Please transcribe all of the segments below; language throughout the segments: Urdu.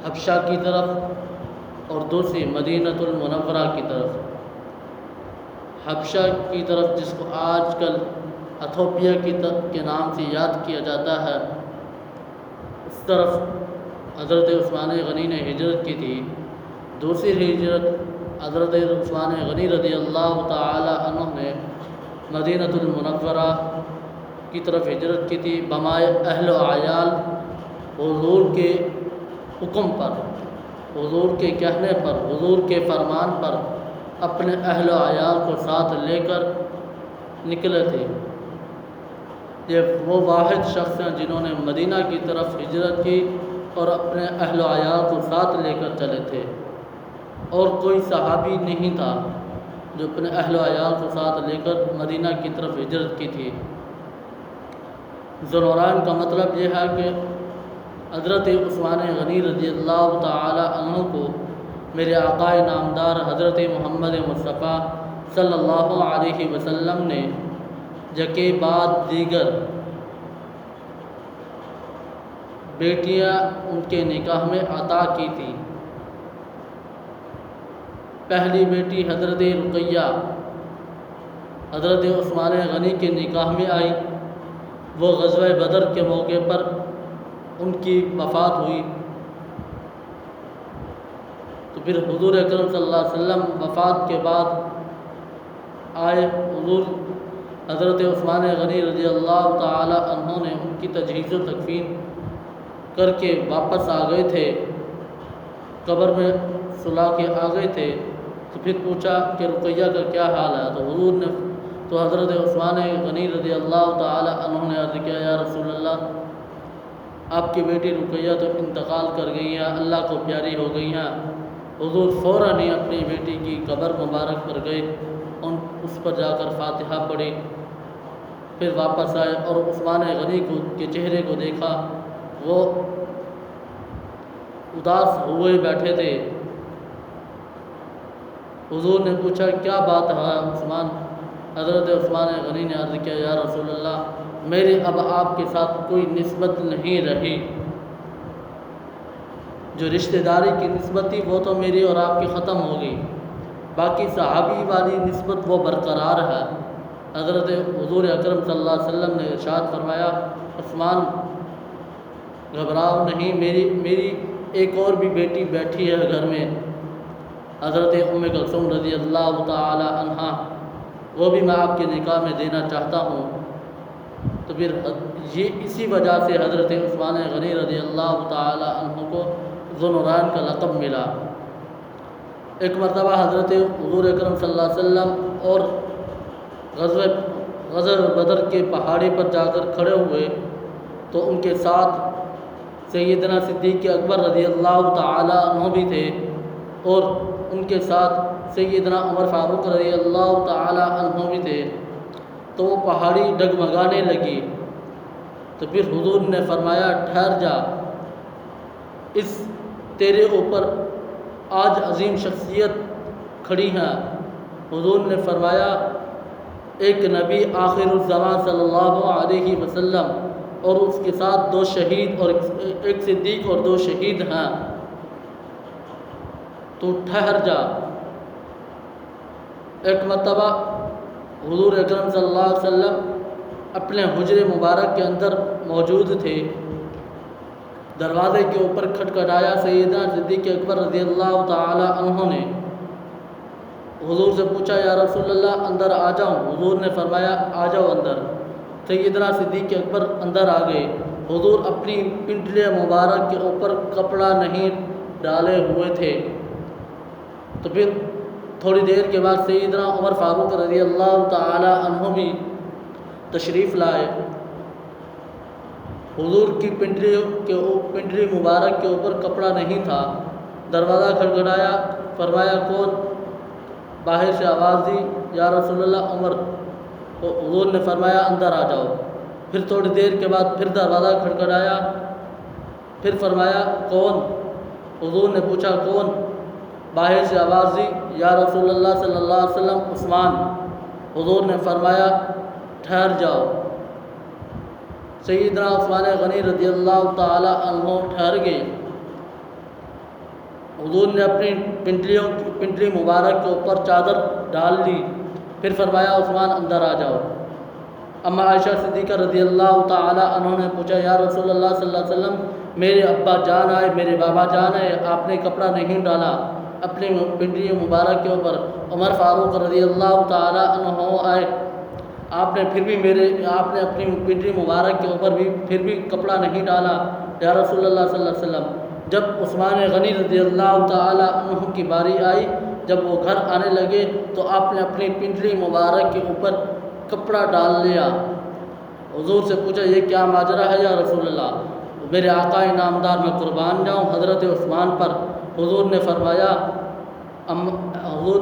حبشہ کی طرف اور دوسری مدینۃ المنورہ کی طرف۔ حبشہ کی طرف جس کو آج کل ایتھوپیا کے نام سے یاد کیا جاتا ہے، اس طرف حضرت عثمان غنی نے ہجرت کی تھی۔ دوسری ہجرت حضرت عثمان غنی رضی اللہ تعالی عنہ نے مدینۃ المنورہ کی طرف ہجرت کی تھی بمائے اہل و عیال، حضور کے حکم پر، حضور کے کہنے پر، حضور کے فرمان پر اپنے اہل و عیال کو ساتھ لے کر نکلے تھے۔ یہ وہ واحد شخص ہیں جنہوں نے مدینہ کی طرف ہجرت کی اور اپنے اہل و عیال کو ساتھ لے کر چلے تھے، اور کوئی صحابی نہیں تھا جو اپنے اہل و عیال کو ساتھ لے کر مدینہ کی طرف ہجرت کی تھی۔ ذونوران کا مطلب یہ ہے کہ حضرت عثمان غنی رضی اللہ تعالی عنہ کو میرے آقا نامدار حضرت محمد مصطفیٰ صلی اللہ علیہ وسلم نے یکے بعد دیگر بیٹیاں ان کے نکاح میں عطا کی تھی۔ پہلی بیٹی حضرت رقیہ حضرت عثمان غنی کے نکاح میں آئی، وہ غزوہ بدر کے موقع پر ان کی وفات ہوئی۔ تو پھر حضور اکرم صلی اللہ علیہ وسلم وفات کے بعد آئے، حضور حضرت عثمان غنی رضی اللہ تعالی عنہ نے ان کی تجہیز و تکفین کر کے واپس آ گئے تھے، قبر میں سلا کے آ گئے تھے۔ تو پھر پوچھا کہ رقیہ کا کیا حال ہے، تو حضور نے تو حضرت عثمان غنی رضی اللہ تعالی عنہ نے عرض کیا، یا رسول اللہ، آپ کی بیٹی رقیہ تو انتقال کر گئی ہیں، اللہ کو پیاری ہو گئی ہیں۔ حضور فوراً ہی اپنی بیٹی کی قبر مبارک پر گئے، اس پر جا کر فاتحہ پڑھی، پھر واپس آئے اور عثمان غنی کے چہرے کو دیکھا، وہ اداس ہوئے بیٹھے تھے۔ حضور نے پوچھا کیا بات ہے عثمان؟ حضرت عثمان غنی نے عرض کیا، یا رسول اللہ، میرے اب آپ کے ساتھ کوئی نسبت نہیں رہی، جو رشتہ داری کی نسبت تھی وہ تو میری اور آپ کی ختم ہو گئی، باقی صحابی والی نسبت وہ برقرار ہے۔ حضرت حضور اکرم صلی اللہ علیہ وسلم نے ارشاد فرمایا، عثمان گھبراؤ نہیں، میری ایک اور بھی بیٹی بیٹھی ہے گھر میں، حضرت ام کلثوم رضی اللہ تعالی عنہا، وہ بھی میں آپ کے نکاح میں دینا چاہتا ہوں۔ تو پھر یہ اسی وجہ سے حضرت عثمان غنی رضی اللہ تعالی عنہ کو ذونوران کا لقب ملا۔ ایک مرتبہ حضرت حضور اکرم صلی اللہ علیہ وسلم اور غزوہ بدر کے پہاڑی پر جا کر کھڑے ہوئے تو ان کے ساتھ سیدنا صدیق اکبر رضی اللہ تعالی عنہ بھی تھے، اور ان کے ساتھ سیدنا عمر فاروق رضی اللہ تعالی عنہ بھی تھے۔ تو وہ پہاڑی ڈگمگانے لگی، تو پھر حضور نے فرمایا، ٹھہر جا، اس تیرے اوپر آج عظیم شخصیت کھڑی ہیں۔ حضور نے فرمایا، ایک نبی آخر الزمان صلی اللہ علیہ وسلم اور اس کے ساتھ 2 شہید اور ایک صدیق اور 2 شہید ہیں، تو ٹھہر جا۔ ایک مرتبہ حضور اکرم صلی اللہ علیہ وسلم اپنے حجرے مبارک کے اندر موجود تھے، دروازے کے اوپر کھٹکھٹایا، سیدنا صدیق اکبر رضی اللہ تعالی عنہ نے حضور سے پوچھا، یا رسول اللہ اندر آ جاؤں؟ حضور نے فرمایا، آ جاؤ اندر۔ سیدنا صدیق اکبر اندر آ گئے، حضور اپنی پنڈلی مبارک کے اوپر کپڑا نہیں ڈالے ہوئے تھے۔ تو پھر تھوڑی دیر کے بعد سیدنا عمر فاروق رضی اللہ تعالی عنہ بھی تشریف لائے۔ حضور کی پنڈلی مبارک کے اوپر کپڑا نہیں تھا، دروازہ کھٹکھٹایا، فرمایا کون؟ باہر سے آواز دی، یا رسول اللہ عمر۔ تو حضور نے فرمایا اندر آ جاؤ۔ پھر تھوڑی دیر کے بعد پھر دروازہ کھٹکھٹایا، پھر فرمایا کون؟ حضور نے پوچھا کون؟ باہر سے آواز دی، یا رسول اللہ صلی اللہ علیہ وسلم، عثمان۔ حضور نے فرمایا ٹھہر جاؤ۔ سیدنا عثمان غنی رضی اللہ تعالی عنہ ٹھہر گئے۔ حضور نے اپنی پنڈلی مبارک کے اوپر چادر ڈال لی، پھر فرمایا عثمان اندر آ جاؤ۔ اما عائشہ صدیقہ رضی اللہ تعالی عنہ نے پوچھا یا رسول اللہ صلی اللہ علیہ وسلم، میرے ابا جان آئے، میرے بابا جان آئے، آپ نے کپڑا نہیں ڈالا اپنی پنڈلی مبارک کے اوپر۔ عمر فاروق رضی اللہ تعالی عنہ آئے، آپ نے اپنی پنڈلی مبارک کے اوپر پھر بھی کپڑا نہیں ڈالا یا رسول اللہ صلی اللہ علیہ وسلم۔ جب عثمان غنی رضی اللہ تعالی عنہ کی باری آئی، جب وہ گھر آنے لگے تو آپ نے اپنی پنڈلی مبارک کے اوپر کپڑا ڈال لیا۔ حضور سے پوچھا یہ کیا ماجرا ہے یا رسول اللہ؟ میرے آقا نامدار میں قربان جاؤں حضرت عثمان پر۔ حضور نے فرمایا حضور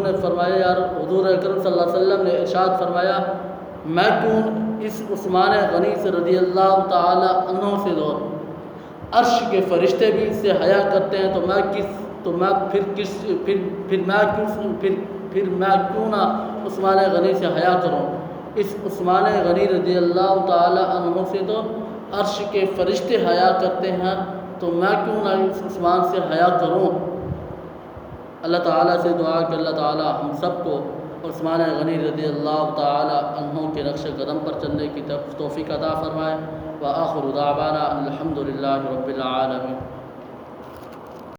اکرم صلی اللہ علیہ وسلم نے ارشاد فرمایا، میں کیوں اس عثمان غنی سے رضی اللہ تعالی عنہ سے دور، عرش کے فرشتے بھی اس سے حیا کرتے ہیں تو میں کیوں نہ عثمان غنی سے حیا کروں؟ اس عثمان غنی رضی اللہ تعالی عنہ سے تو عرش کے فرشتے حیا کرتے ہیں، تو میں کیوں نہ اس عثمان سے حیا کروں؟ اللہ تعالیٰ سے دعا کہ اللہ تعالیٰ ہم سب کو عثمان غنی رضی اللہ تعالی عنہ کے نقش قدم پر چلنے کی توفیق عطا فرمائے۔ وآخر دعوانا الحمد للہ رب العالمین۔